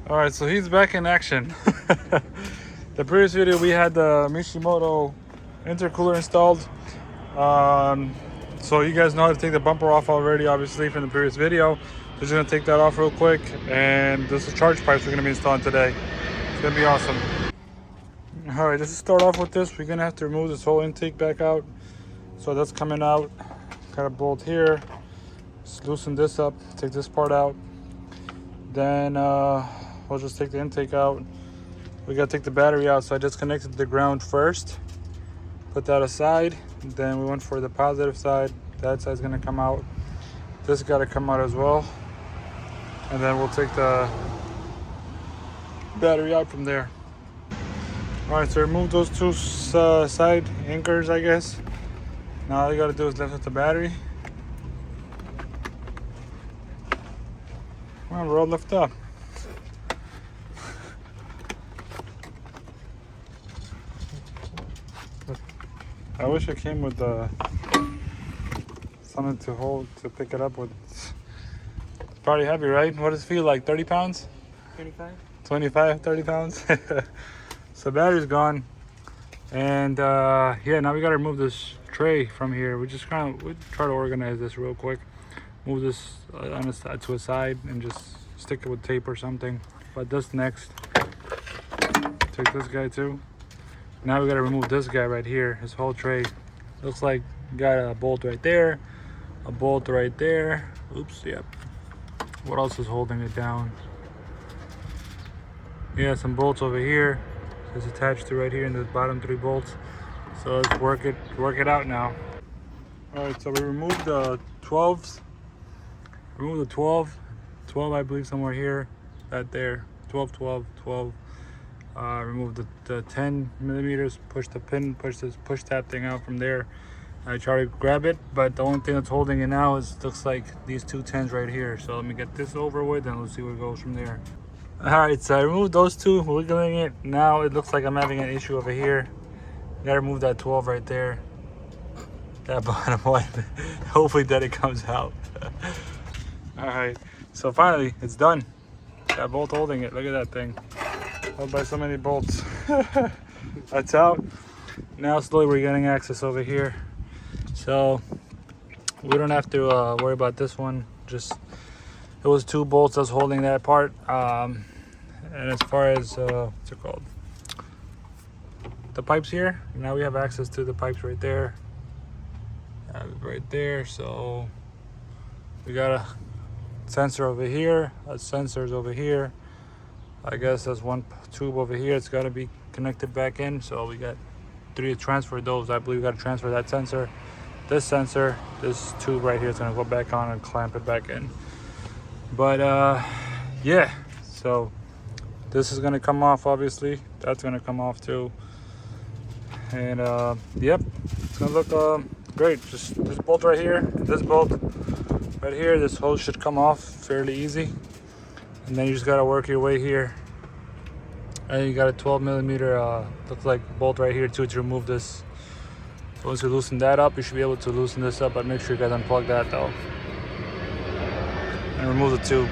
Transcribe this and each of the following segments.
All right, so he's back in action. The previous video we had the Mishimoto intercooler installed. So you guys know how to take the bumper off already, obviously, from the previous video. Just gonna take that off real quick, and this is charge pipes we're gonna be installing today. It's gonna be awesome. All right, just to start off with this, we're gonna have to remove this whole intake back out. So that's coming out. Got a bolt here. Just loosen this up, take this part out. Then we'll just take the intake out. We gotta take the battery out, so I disconnected the ground first. Put that aside. Then we went for the positive side. That side's gonna come out. This gotta come out as well. And then we'll take the battery out from there. All right, so remove those two side anchors, I guess. Now all you gotta do is lift up the battery. Come on, bro, lift up. I wish it came with something to hold, to pick it up with. It's probably heavy, right? What does it feel like, 30 pounds? 25. 25, 30 pounds? So battery's gone. And yeah, now we gotta remove this tray from here. We try to organize this real quick. Move this on to a side and just stick it with tape or something. But this next. Take this guy too. Now we gotta remove this guy right here, his whole tray. Looks like you got a bolt right there, a bolt right there. Oops, yep. What else is holding it down? Yeah, some bolts over here. It's attached to right here in the bottom 3 bolts. So let's work it out now. All right, so we removed the 12s. Remove the 12 I believe somewhere here, right there. 12, 12, 12. Remove the 10 millimeters, push the pin, push that thing out from there. I try to grab it, but the only thing that's holding it now looks like these two 10s right here. So let me get this over with and let's see where it goes from there. All right, so I removed those two, wiggling it. Now it looks like I'm having an issue over here. Gotta remove that 12 right there. That bottom one. Hopefully that it comes out. All right, so finally it's done. That bolt holding it, look at that thing. Held by so many bolts. That's out. Now slowly we're getting access over here. So we don't have to worry about this one. Just, it was 2 bolts that's holding that part. And as far as, what's it called? The pipes here, now we have access to the pipes right there. Right there, so we got a sensor over here, a sensors over here. I guess there's one tube over here. It's got to be connected back in. So we got 3 to transfer those. I believe we got to transfer that sensor, this tube right here is going to go back on and clamp it back in. But yeah, so this is going to come off, obviously. That's going to come off too. And yep, it's going to look great. Just this bolt right here, and this bolt right here, this hose should come off fairly easy. And then you just gotta work your way here. And you got a 12 millimeter, looks like bolt right here too to remove this. So once you loosen that up, you should be able to loosen this up, but make sure you guys unplug that though. And remove the tube.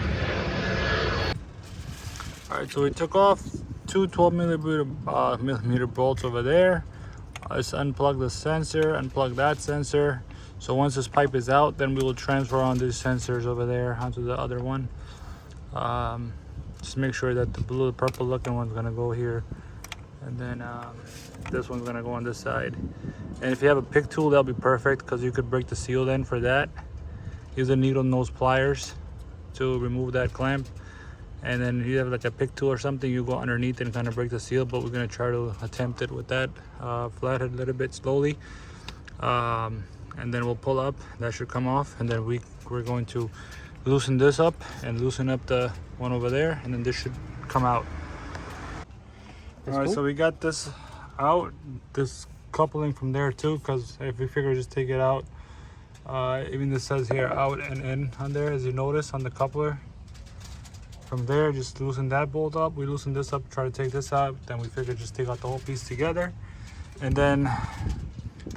All right, so we took off 2 12 millimeter bolts over there. Let's unplug the sensor, unplug that sensor. So once this pipe is out, then we will transfer on these sensors over there onto the other one. Just make sure that the purple looking one's gonna go here, and then this one's gonna go on this side. And if you have a pick tool, that'll be perfect because you could break the seal then for that. Use a needle nose pliers to remove that clamp, and then you have like a pick tool or something, you go underneath and kind of break the seal. But we're gonna try to attempt it with that, flathead a little bit slowly, and then we'll pull up. That should come off, and then we're going to loosen this up and loosen up the one over there, and then this should come out. All right, cool. So we got this out, this coupling from there too, because if we figure just take it out, even this says here out and in on there, as you notice on the coupler. From there, just loosen that bolt up. We loosen this up, try to take this out, then we figure just take out the whole piece together. And then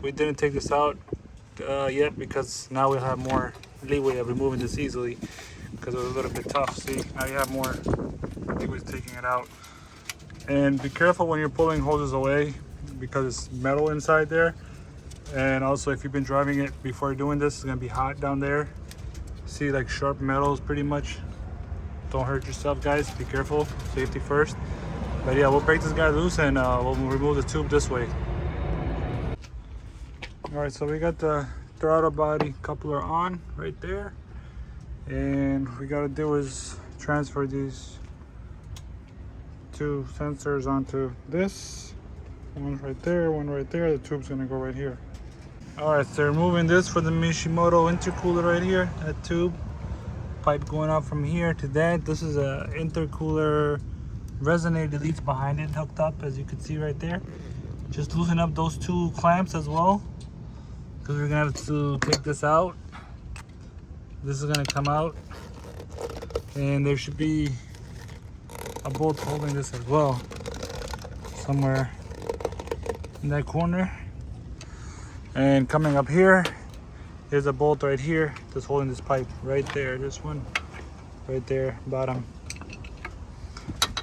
we didn't take this out yet because now we'll have more leeway of removing this easily. because it was a little bit tough. See, now you have more liquids taking it out. And be careful when you're pulling hoses away because it's metal inside there. And also, if you've been driving it before doing this, it's gonna be hot down there. See, like sharp metals pretty much. Don't hurt yourself, guys. Be careful, safety first. But yeah, we'll break this guy loose and we'll remove the tube this way. All right, so we got the throttle body coupler on right there. And what we gotta do is transfer these two sensors onto this. One right there, one right there. The tube's gonna go right here. All right, so removing this for the Mishimoto intercooler right here, that tube. Pipe going up from here to that. This is a intercooler resonator deletes behind it, hooked up, as you can see right there. Just loosen up those two clamps as well, because we're gonna have to take this out. This is gonna come out, and there should be a bolt holding this as well, somewhere in that corner. And coming up here, there's a bolt right here that's holding this pipe right there. This one right there, bottom.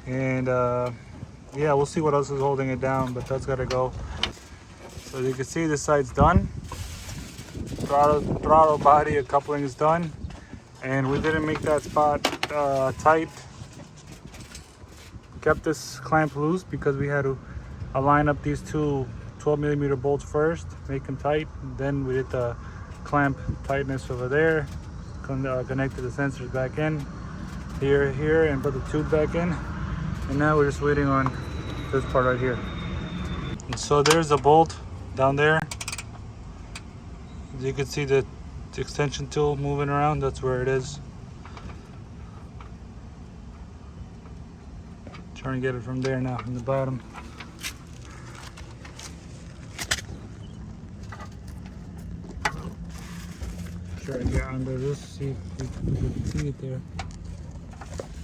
And yeah, we'll see what else is holding it down, but that's gotta go. So as you can see, this side's done. Throttle body coupling is done, and we didn't make that spot tight. Kept this clamp loose because we had to align up these two 12mm bolts first, make them tight. Then we did the clamp tightness over there, connected the sensors back in here, and put the tube back in. And now we're just waiting on this part right here. And so there's a bolt down there. As you can see the extension tool moving around, that's where it is. Trying to get it from there now, from the bottom. Try to get under this, see if we can see it there.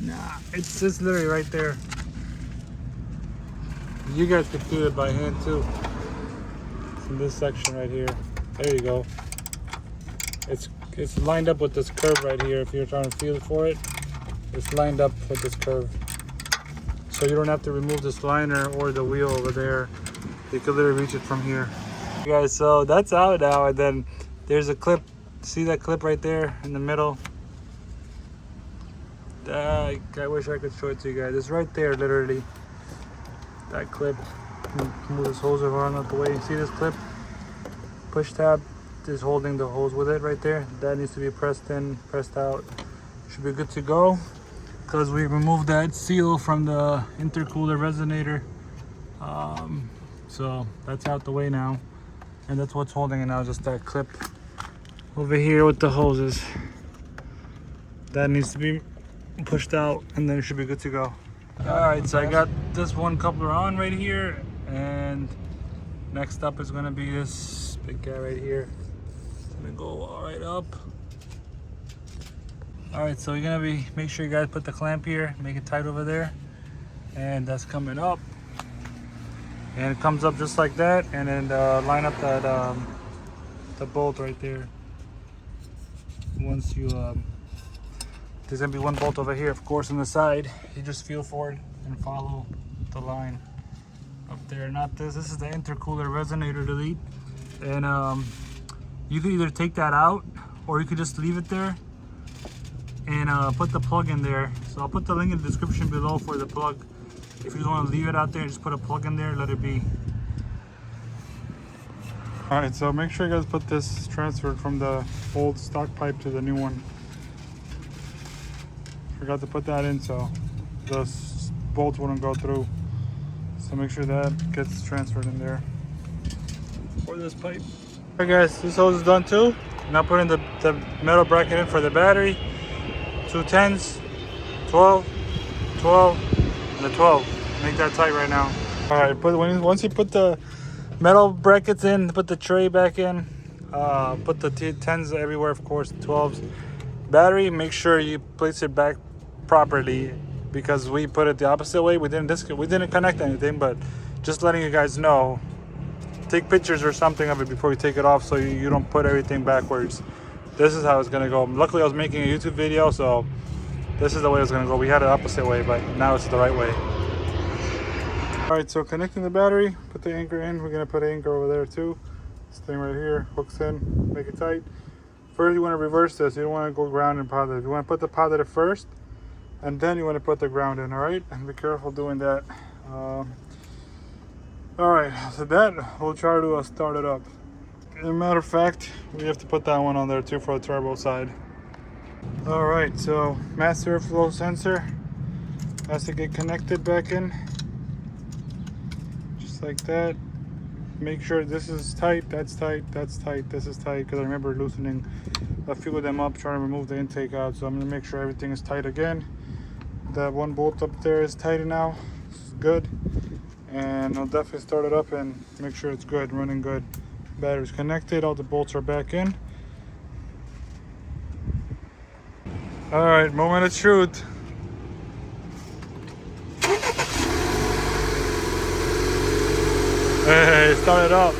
Nah, it's literally right there. You guys could do it by hand too. It's in this section right here. There you go. It's lined up with this curve right here. If you're trying to feel for it, it's lined up with this curve. So you don't have to remove this liner or the wheel over there. You can literally reach it from here. You guys, so that's out now, and then there's a clip. See that clip right there in the middle? I wish I could show it to you guys. It's right there, literally. That clip. Move this hose around out the way. See this clip? Push tab is holding the hose with it right there. That needs to be pressed in, pressed out. Should be good to go, because we removed that seal from the intercooler resonator. So that's out the way now. And that's what's holding it now, just that clip over here with the hoses. That needs to be pushed out, and then it should be good to go. All right, so I got this one coupler on right here, and next up is gonna be this big guy right here. It's gonna go all right up. All right, so you're gonna make sure you guys put the clamp here, make it tight over there, and that's coming up. And it comes up just like that, and then line up that the bolt right there. Once you there's gonna be one bolt over here, of course, on the side. You just feel for it and follow the line up there. Not this. This is the intercooler resonator delete, and you can either take that out or you could just leave it there and put the plug in there. So I'll put the link in the description below for the plug. If you don't want to leave it out there, just put a plug in there, let it be. All right, so make sure you guys put this transferred from the old stock pipe to the new one. Forgot to put that in, so those bolts wouldn't go through. So make sure that gets transferred in there for this pipe. All right, guys, this hose is done too. Now putting the metal bracket in for the battery. 2 10s, 12, 12, and a 12. Make that tight right now. All right, once you put the metal brackets in, put the tray back in, put the 10s everywhere, of course, 12s. Battery, make sure you place it back properly, because we put it the opposite way. We didn't connect anything, but just letting you guys know. Take pictures or something of it before you take it off, so you don't put everything backwards. this is how it's gonna go. Luckily I was making a YouTube video, so this is the way it's gonna go. We had it opposite way, but now it's the right way. All right, so connecting the battery, put the anchor in. We're gonna put an anchor over there too. This thing right here hooks in, make it tight. First you wanna reverse this. You don't wanna go ground and positive. You wanna put the positive first, and then you wanna put the ground in, all right? And be careful doing that. All right, so that, we'll try to start it up. As a matter of fact, we have to put that one on there too for the turbo side. All right, so master flow sensor has to get connected back in. Just like that. Make sure this is tight, that's tight, that's tight, this is tight, because I remember loosening a few of them up, trying to remove the intake out. So I'm gonna make sure everything is tight again. That one bolt up there is tight now, it's good. And I'll definitely start it up and make sure it's good, running good. Battery's connected, all the bolts are back in. All right, moment of truth. Hey, start it up.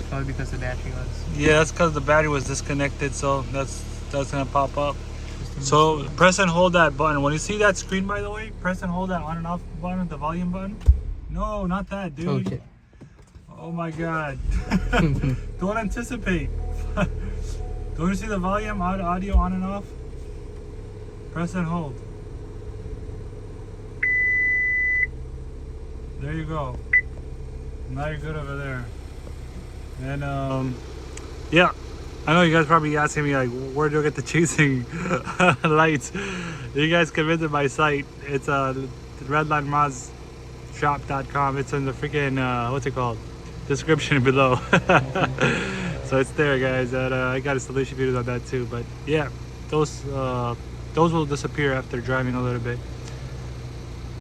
Probably because the battery was. Yeah, that's because the battery was disconnected, so that's gonna pop up. So press and hold that button. When you see that screen, by the way, press and hold that on and off button, the volume button. No, not that, dude. Okay. Oh my God. Don't anticipate. Don't you see the volume, audio on and off? Press and hold. There you go. Now you're good over there. And yeah. I know you guys probably asking me like, where do I get the chasing lights? You guys can visit my site. It's RedLineMods shop.com. It's in the freaking what's it called? Description below. So it's there, guys. And I got installation videos on that too. But yeah, those will disappear after driving a little bit.